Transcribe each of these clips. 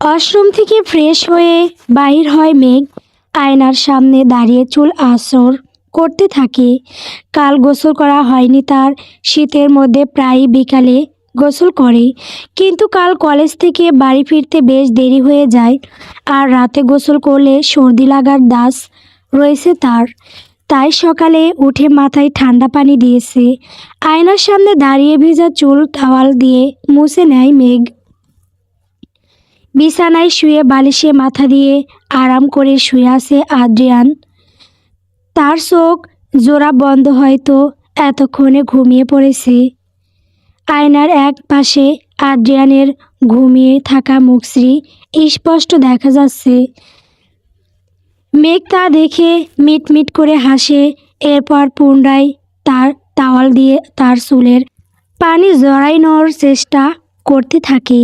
Washroom থেকে fresh হয়ে বাহির হয় মেঘ। আয়নার সামনে দাঁড়িয়ে চুল আঁচড় করতে থাকে। কাল গোসল করা হয়নি তার। শীতের মধ্যে প্রায়ই বিকালে গোসল করে, কিন্তু কাল কলেজ থেকে বাড়ি ফিরতে বেশ দেরি হয়ে যায়। আর রাতে গোসল করলে সর্দি লাগার দাস রয়েছে তার। তাই সকালে উঠে মাথায় ঠান্ডা পানি দিয়েছে। আয়নার সামনে দাঁড়িয়ে ভেজা চুল টাওয়াল দিয়ে মুছে নেয় মেঘ। বিছানায় শুয়ে বালিশে মাথা দিয়ে আরাম করে শুয়ে আছে আদ্রিয়ান। তার চোখ জোড়া বন্ধ, হয়তো এতক্ষণে ঘুমিয়ে পড়েছে। আয়নার এক পাশে আদ্রিয়ানের ঘুমিয়ে থাকা মুখশ্রী স্পষ্ট দেখা যাচ্ছে। মেঘ তা দেখে মিটমিট করে হাসে। এরপর পুনরায় তার টাওয়াল দিয়ে তার চুলের পানি জড়ানোর চেষ্টা করতে থাকে।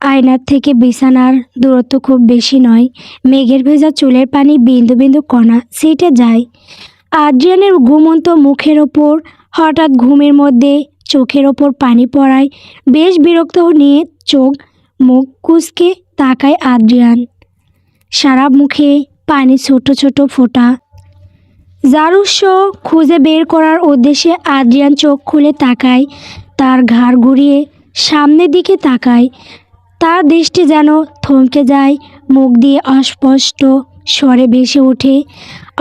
আয়নার থেকে বিছানার দূরত্ব খুব বেশি নয়। মেঘের ভেজা চুলের পানি বিন্দু বিন্দু কণা ছিটে যায় আদ্রিয়ানের ঘুমন্ত মুখের ওপর। হঠাৎ ঘুমের মধ্যে চোখের ওপর পানি পড়ায় বেশ বিরক্ত নিয়ে চোখ মুখ কুঁচকে তাকায় আদ্রিয়ান। সারা মুখে পানি ছোট ছোট ফোঁটা। যার উৎস খুঁজে বের করার উদ্দেশ্যে আদ্রিয়ান চোখ খুলে তাকায়। তার ঘাড় ঘুরিয়ে সামনের দিকে তাকায়। তার দৃষ্টি যেন থমকে যায়। মুখ দিয়ে অস্পষ্ট স্বরে ভেসে ওঠে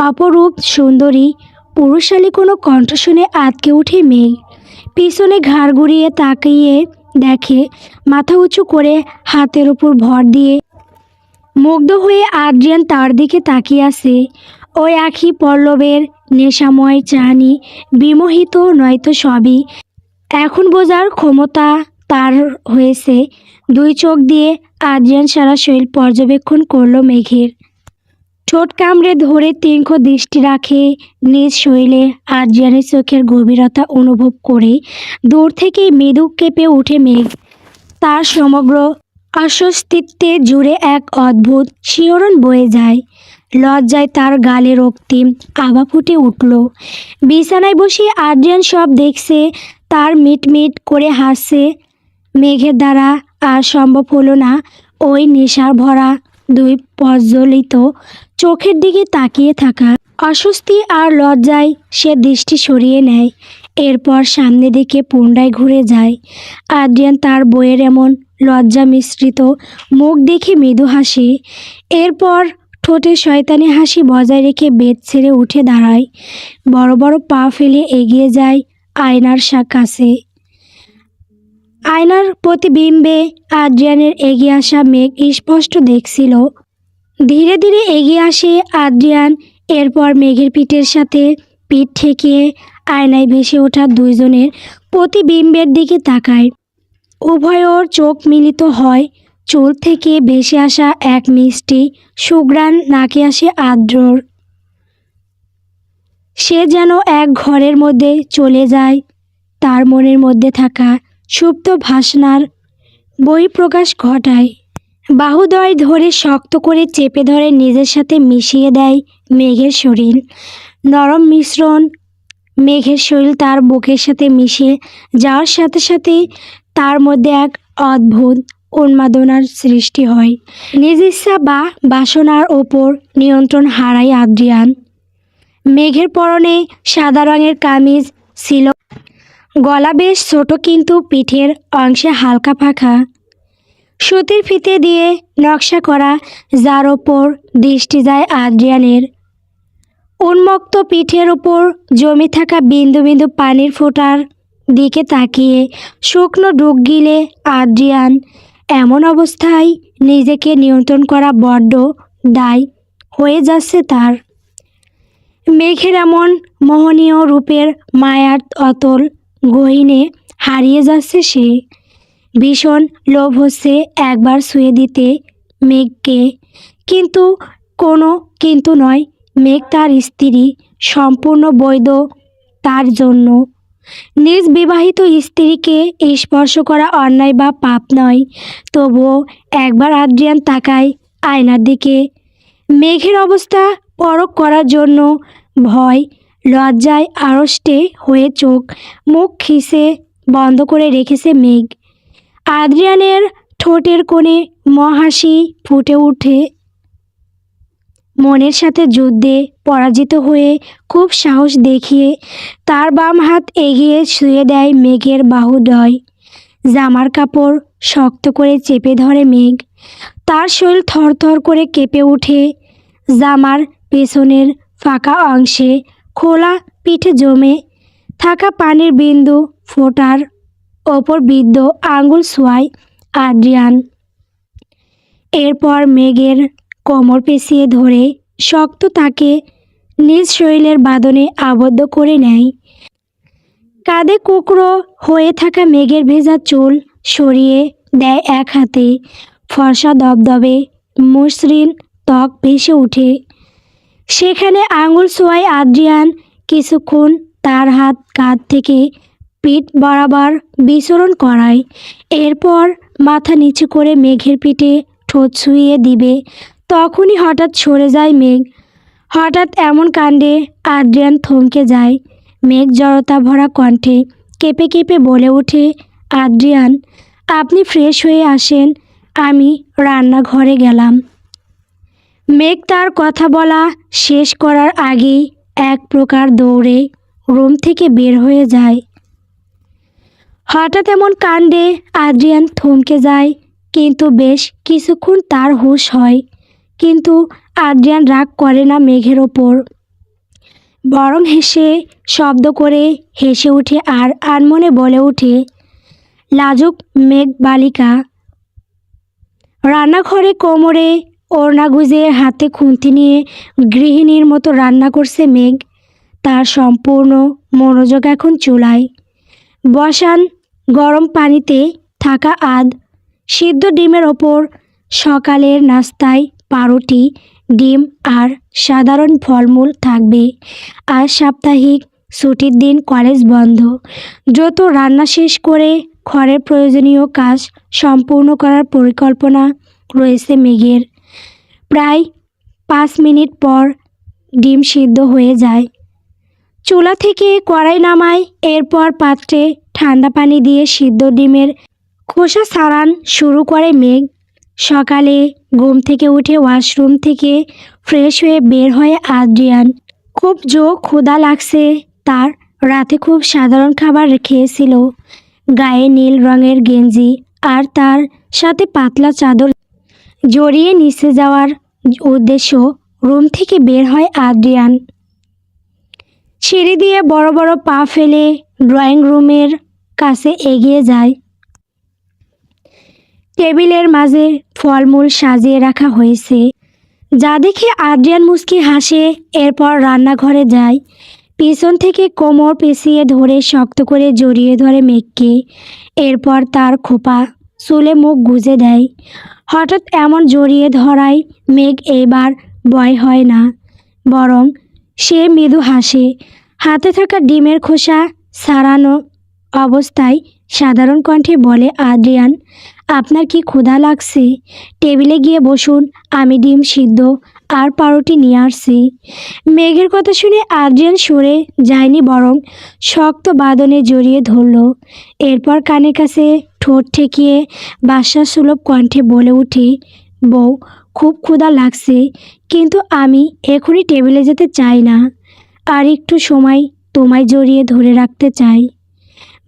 অপরূপ সুন্দরী পুরুষালী কোনো কণ্ঠ শুনে আঁতকে ওঠে মেঘ। পিছনে ঘাড় ঘুরিয়ে তাকিয়ে দেখে মাথা উঁচু করে হাতের উপর ভর দিয়ে মুগ্ধ হয়ে আদ্রিয়ান তার দিকে তাকিয়ে আছে। ওই আখি পল্লবের নেশাময় চাহনি বিমোহিত নয়তো সবই এখন বোঝার ক্ষমতা তার হয়েছে। দুই চোখ দিয়ে আদ্রিয়ান সারা শরীর পর্যবেক্ষণ করল মেঘের। ঠোঁট কামড়ে ধরে তীক্ষ্ণ দৃষ্টি রাখে নিজ শরীরে। আদ্রিয়ানের চোখের গভীরতা অনুভব করে দূর থেকেই মৃদু কেঁপে ওঠে মেঘ। তার সমগ্র অস্তিত্বে জুড়ে এক অদ্ভুত শিহরণ বয়ে যায়। লজ্জায় তার গালে রক্তিম আভা ফুটে উঠল। বিছানায় বসে আদ্রিয়ান সব দেখছে। তার মিটমিট করে হাসছে। মেঘের দ্বারা আর সম্ভব হলো না ওই নেশার ভরা দুই প্রজ্বলিত চোখের দিকে তাকিয়ে থাকা। অস্বস্তি আর লজ্জায় সে দৃষ্টি সরিয়ে নেয়। এরপর সামনে দিকে পুনরায় ঘুরে যায়। আদ্রিয়ান তার বইয়ের এমন লজ্জা মিশ্রিত মুখ দেখে মৃদু হাসে। এরপর ঠোঁটে শয়তানি হাসি বজায় রেখে বেড ছেড়ে উঠে দাঁড়ায়। বড় বড় পা ফেলে এগিয়ে যায় আয়নার কাছে। আয়নার প্রতিবিম্বে আদ্রিয়ানের এগিয়ে আসা মেঘ স্পষ্ট দেখছিল। ধীরে ধীরে এগিয়ে আসে আদ্রিয়ান। এরপর মেঘের পিঠের সাথে পিঠ ঠেকিয়ে আয়নায় ভেসে ওঠা দুইজনের প্রতিবিম্বের দিকে তাকায়। উভয়ের চোখ মিলিত হয়। চুল থেকে ভেসে আসা এক মিষ্টি সুঘ্রাণ নাকে আসে আদ্রর। সে যেন এক ঘরের মধ্যে চলে যায়। তার মনের মধ্যে থাকা সুপ্ত ভাসনার বহিঃপ্রকাশ ঘটায়। বাহুদ্বয় ধরে শক্ত করে চেপে ধরে নিজের সাথে মিশিয়ে দেয় মেঘের শরীর। নরম মিশ্রণ। মেঘের শরীর তার বুকের সাথে মিশে যাওয়ার সাথে সাথে তার মধ্যে এক অদ্ভুত উন্মাদনার সৃষ্টি হয়। নিজ ইচ্ছা বা বাসনার ওপর নিয়ন্ত্রণ হারায় আদ্রিয়ান। মেঘের পরনে সাদা রঙের কামিজ ছিল। গলা বেশ ছোট, কিন্তু পিঠের অংশে হালকা পাখা। সুতির ফিতে দিয়ে নকশা করা, যার ওপর দৃষ্টি যায় আদ্রিয়ানের। উন্মুক্ত পিঠের ওপর জমে থাকা বিন্দু বিন্দু পানির ফোঁটার দিকে তাকিয়ে শুকনো ডুব গিলে আদ্রিয়ান। এমন অবস্থায় নিজেকে নিয়ন্ত্রণ করা বড্ড দায় হয়ে যাচ্ছে তার। মেঘের এমন মোহনীয় রূপের মায়ার অতল গহীনে হারিয়ে যাচ্ছে সে। ভীষণ লোভ হচ্ছে একবার ছুঁয়ে দিতে মেঘকে, কিন্তু কোনো কিন্তু নয়। মেঘ তার স্ত্রী, সম্পূর্ণ বৈধ তার জন্য। নিজ বিবাহিত স্ত্রীকে স্পর্শ করা অন্যায় বা পাপ নয়। তবুও একবার আদ্রিয়ান তাকায় আয়নার দিকে। মেঘের অবস্থা পরখ করার জন্য ভয় লজ্জায় আড়ষ্টে হয়ে চোখ মুখ খিসে বন্ধ করে রেখেছে মেঘ। আদ্রিয়ানের ঠোঁটের কোণে মহাসি ফুটে ওঠে। মনের সাথে যুদ্ধে পরাজিত হয়ে খুব সাহস দেখিয়ে তার বাম হাত এগিয়ে ছুঁয়ে দেয় মেঘের বাহুদ্বয়। জামার কাপড় শক্ত করে চেপে ধরে মেঘ। তার শরীর থরথর করে কেঁপে ওঠে। জামার পেছনের ফাঁকা অংশে খোলা পিঠে জমে থাকা পানির বিন্দু ফোঁটার ওপর বিদ্ধ আঙুল ছোঁয়ায় আদ্রিয়ান। এরপর মেঘের কোমর পেঁচিয়ে ধরে শক্ত তাকে নিজ শরীরের বাঁধনে আবদ্ধ করে নেয়। কাঁধে কুকড়ো হয়ে থাকা মেঘের ভেজা চুল সরিয়ে দেয় এক হাতে। ফর্সা দবদবে মসৃণ ত্বক ভেসে ওঠে। সেখানে আঙুল ছোঁয়ায় আদ্রিয়ান। কিছুক্ষণ তার হাত কাঁধ থেকে পিঠ বরাবর বিচরণ করায়। এরপর মাথা নিচু করে মেঘের পিঠে ঠোঁট ছুঁয়ে দিবে, তখনই হঠাৎ সরে যায় মেঘ। হঠাৎ এমন কাণ্ডে আদ্রিয়ান থমকে যায়। মেঘ জড়তা ভরা কণ্ঠে কেঁপে কেঁপে বলে ওঠে, আদ্রিয়ান, আপনি ফ্রেশ হয়ে আসেন, আমি রান্নাঘরে গেলাম। মেঘ তার কথা বলা শেষ করার আগেই এক প্রকার দৌড়ে রুম থেকে বের হয়ে যায়। হঠাৎ এমন কাণ্ডে আদ্রিয়ান থমকে যায়, কিন্তু বেশ কিছুক্ষণ তার হুঁশ হয়। কিন্তু আদ্রিয়ান রাগ করে না মেঘের ওপর, বরং হেসে শব্দ করে হেসে ওঠে আর আনমনে বলে ওঠে, লাজুক মেঘ বালিকা। রান্নাঘরে কোমরে ওড়না গুজে হাতে খুন্তি নিয়ে গৃহিণীর মতো রান্না করছে মেঘ। তার সম্পূর্ণ মনোযোগ এখন চুলায়। বসান গরম পানিতে থাকা সিদ্ধ ডিমের ওপর সকালের নাস্তায় পাউরুটি, ডিম আর সাধারণ ফলমূল থাকবে। আজ সাপ্তাহিক ছুটির দিন, কলেজ বন্ধ। দ্রুত রান্না শেষ করে ঘরের প্রয়োজনীয় কাজ সম্পূর্ণ করার পরিকল্পনা রয়েছে মেঘের। প্রায় 5 মিনিট পর ডিম সিদ্ধ হয়ে যায়। চুলা থেকে কড়াই নামায়, এরপর পাত্রে ঠান্ডা পানি দিয়ে সিদ্ধ ডিমের খোসা ছাড়ান শুরু করে মেঘ। সকালে ঘুম থেকে উঠে ওয়াশরুম থেকে ফ্রেশ হয়ে বের হয় আদ্রিয়ান। খুব ক্ষুধা লাগছে তার। রাতে খুব সাধারণ খাবার খেয়েছিল। গায়ে নীল রঙের গেঞ্জি আর তার সাথে পাতলা চাদর জড়িয়ে নিচে যাওয়ার উদ্দেশ্য রুম থেকে বের হয় আদ্রিয়ান। সিঁড়ি দিয়ে বড় বড় পা ফেলে ড্রয়িং রুমের কাছে এগিয়ে যায়। টেবিলের মাঝে ফলমূল সাজিয়ে রাখা হয়েছে, যা দেখে আদ্রিয়ান মুচকি হাসে। এরপর রান্নাঘরে যায়। পিছন থেকে কোমর পেঁচিয়ে ধরে শক্ত করে জড়িয়ে ধরে মেঘকে। এরপর তার খোপা চুলে মুখ গুজে দেয়। হঠাৎ এমন জড়িয়ে ধরায় মেঘ এবার ভয় হয় না, বরং সে মৃদু হাসে। হাতে থাকা ডিমের খোসা ছাড়ানো অবস্থায় সাধারণ কণ্ঠে বলে, আদ্রিয়ান, আপনার কি ক্ষুধা লাগছে? টেবিলে গিয়ে বসুন, আমি ডিম সিদ্ধ আর পাউরুটি নিয়ে আসছি। মেঘের কথা শুনে আদ্রিয়ান সরে যায়নি, বরং শক্ত বাঁধনে জড়িয়ে ধরল। এরপর কানের কাছে ঠোঁট ঠেকিয়ে বাদশা সুলভ কণ্ঠে বলে ওঠে, বউ, খুব ক্ষুধা লাগছে, কিন্তু আমি এখনই টেবিলে যেতে চাই না। আর একটু সময় তোমায় জড়িয়ে ধরে রাখতে চাই।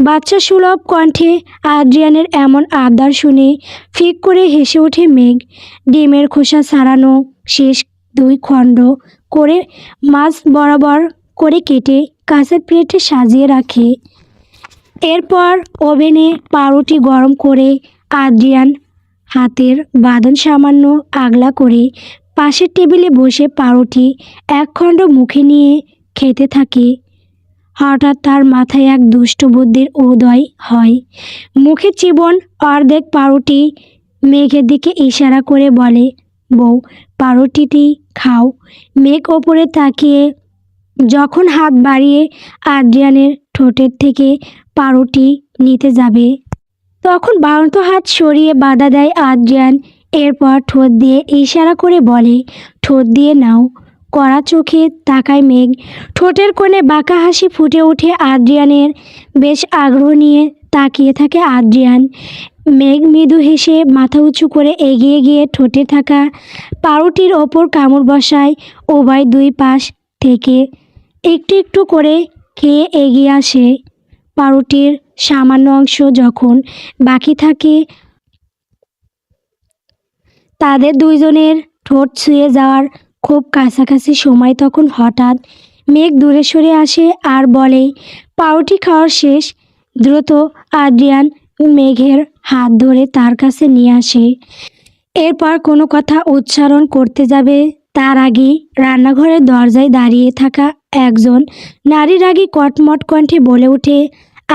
বাচ্চা সুলভ কণ্ঠে আদ্রিয়ানের এমন আবদার শুনে ফিক করে হেসে ওঠে মেঘ। ডিমের খোসা ছাড়ানো শেষ 2 খণ্ড করে মাছ বরাবর করে কেটে কাঁচের প্লেটে সাজিয়ে রাখে। এরপর ওভেনে পাউরুটি গরম করে আদ্রিয়ান হাতের বাঁধন সামান্য আগলা করে পাশের টেবিলে বসে পাউরুটি 1 খণ্ড মুখে নিয়ে খেতে থাকে। হঠাৎ তার মাথায় এক দুষ্ট বুদ্ধির উদয় হয়। মুখে চিবন অর্ধেক পাউরুটি মেঘের দিকে ইশারা করে বলে, বউ, পাউরুটিটি খাও। মেঘ ওপরে তাকিয়ে যখন হাত বাড়িয়ে আদ্রিয়ানের ঠোঁটের থেকে পাউরুটি নিতে যাবে, তখন বাড়ন্ত হাত সরিয়ে বাধা দেয় আদ্রিয়ান। এরপর ঠোঁট দিয়ে ইশারা করে বলে, ঠোঁট দিয়ে নাও। কড়া চোখে তাকায় মেঘ। ঠোঁটের কোণে বাঁকা হাসি ফুটে ওঠে আদ্রিয়ানের। বেশ আগ্রহ নিয়ে তাকিয়ে থাকে আদ্রিয়ান। মেঘ মৃদু হেসে মাথা উঁচু করে এগিয়ে গিয়ে ঠোঁটে থাকা পাউরুটির ওপর কামড় বসায়। উভয় দুই পাশ থেকে একটু একটু করে খেয়ে এগিয়ে আসে। পাউরুটির সামান্য অংশ যখন বাকি থাকে, তাদের দুইজনের ঠোঁট ছুঁয়ে যাওয়ার খুব কাছাকাছি সময় তখন হঠাৎ মেঘ দূরে সরে আসে আর বলে, পাউরুটি খাওয়ার শেষ। দ্রুত আদ্রিয়ান মেঘের হাত ধরে তার কাছে নিয়ে আসে। এরপর কোনো কথা উচ্চারণ করতে যাবে তার আগেই রান্নাঘরের দরজায় দাঁড়িয়ে থাকা একজন নারীর আগে কটমট কণ্ঠে বলে ওঠে,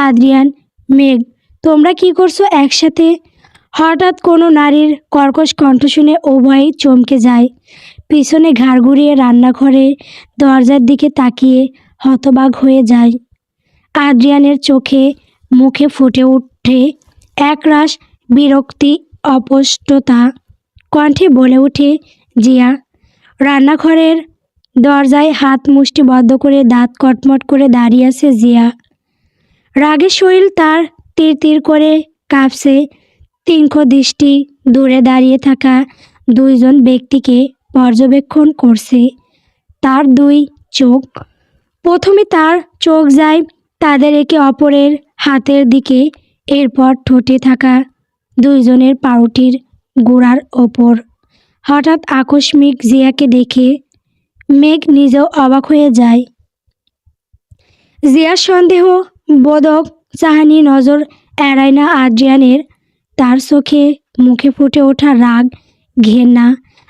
আদ্রিয়ান, মেঘ, তোমরা কি করছো একসাথে? হঠাৎ কোনো নারীর কর্কশ কণ্ঠ শুনে উভয়েই চমকে যায়। পিছনে ঘাড় ঘুরিয়ে রান্নাঘরের দরজার দিকে তাকিয়ে হতবাক হয়ে যায়। আদ্রিয়ানের চোখে মুখে ফুটে ওঠে একরাশ বিরক্তি, অস্পষ্টতা। কণ্ঠে বলে ওঠে, জিয়া। রান্নাঘরের দরজায় হাত মুষ্টিবদ্ধ করে দাঁত কটমট করে দাঁড়িয়ে আছে জিয়া। রাগে শরীর তার তীর তীর করে কাঁপছে। তীক্ষ্ণ দৃষ্টি দূরে দাঁড়িয়ে থাকা দুইজন ব্যক্তিকে পর্যবেক্ষণ করছে। তার দুই চোখ। প্রথমে তার চোখ যায় তাদের একে অপরের হাতের দিকে, এরপর ঠোঁটে থাকা দুইজনের পাউরুটির গোড়ার ওপর। হঠাৎ আকস্মিক জিয়াকে দেখে মেঘ নিজেও অবাক হয়ে যায়। জিয়ার সন্দেহ বোধক চাহানি নজর এড়ায় না আদ্রিয়ানের। তার চোখে মুখে ফুটে ওঠা রাগ, ঘেন্না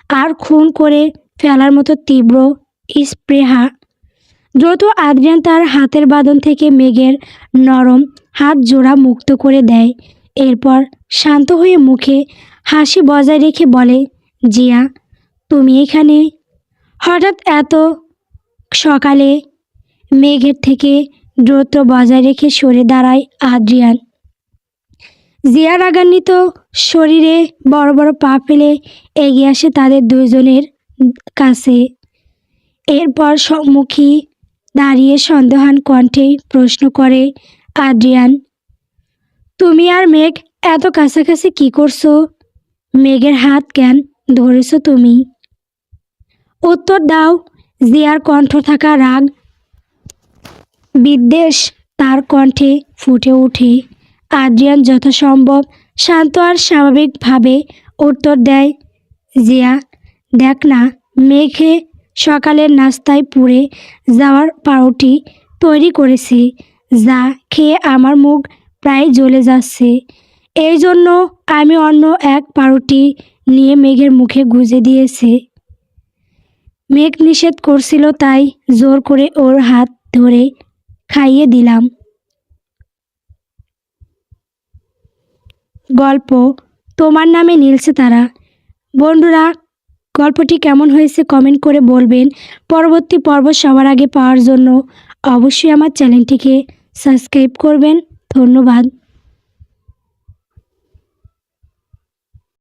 আর খুন করে ফেলার মতো তীব্র স্পৃহা। দ্রুত আদ্রিয়ান তার হাতের বাঁধন থেকে মেঘের নরম হাত জোড়া মুক্ত করে দেয়। এরপর শান্ত হয়ে মুখে হাসি বজায় রেখে বলে, জিয়া, তুমি এখানে হঠাৎ এত সকালে? মেঘের থেকে দ্রুত বজায় রেখে সরে দাঁড়ায় আদ্রিয়ান। জিয়া রাগান্বিত শরীরে বড় বড় পা ফেলে এগিয়ে আসে তাদের দুজনের কাছে। এরপর সম্মুখী দাঁড়িয়ে সন্দেহান কণ্ঠে প্রশ্ন করে, আদ্রিয়ান, তুমি আর মেঘ এত কাছাকাছি কি করছো? মেঘের হাত কেন ধরেছ তুমি? উত্তর দাও। জিয়ার কণ্ঠ থাকা রাগ, বিদ্বেষ তার কণ্ঠে ফুটে ওঠে। আদ্রিয়ান যথাসম্ভব শান্ত আর স্বাভাবিকভাবে উত্তর দেয়, জিয়া, দেখ না, মেঘে সকালের নাস্তায় পুড়ে যাওয়ার পাউরুটি তৈরি করেছি, যা খেয়ে আমার মুখ প্রায় জ্বলে যাচ্ছে। এই জন্য আমি অন্য এক পাউরুটি নিয়ে মেঘের মুখে গুঁজে দিয়েছি। মেঘ নিষেধ করছিল তাই জোর করে ওর হাত ধরে খাইয়ে দিলাম। গল্প তোমার নামে নীলছে তারা। বন্ধুরা, গল্পটি কেমন হয়েছে কমেন্ট করে বলবেন। পরবর্তী পর্ব সবার আগে পাওয়ার জন্য অবশ্যই আমার চ্যানেলটিকে সাবস্ক্রাইব করবেন। ধন্যবাদ।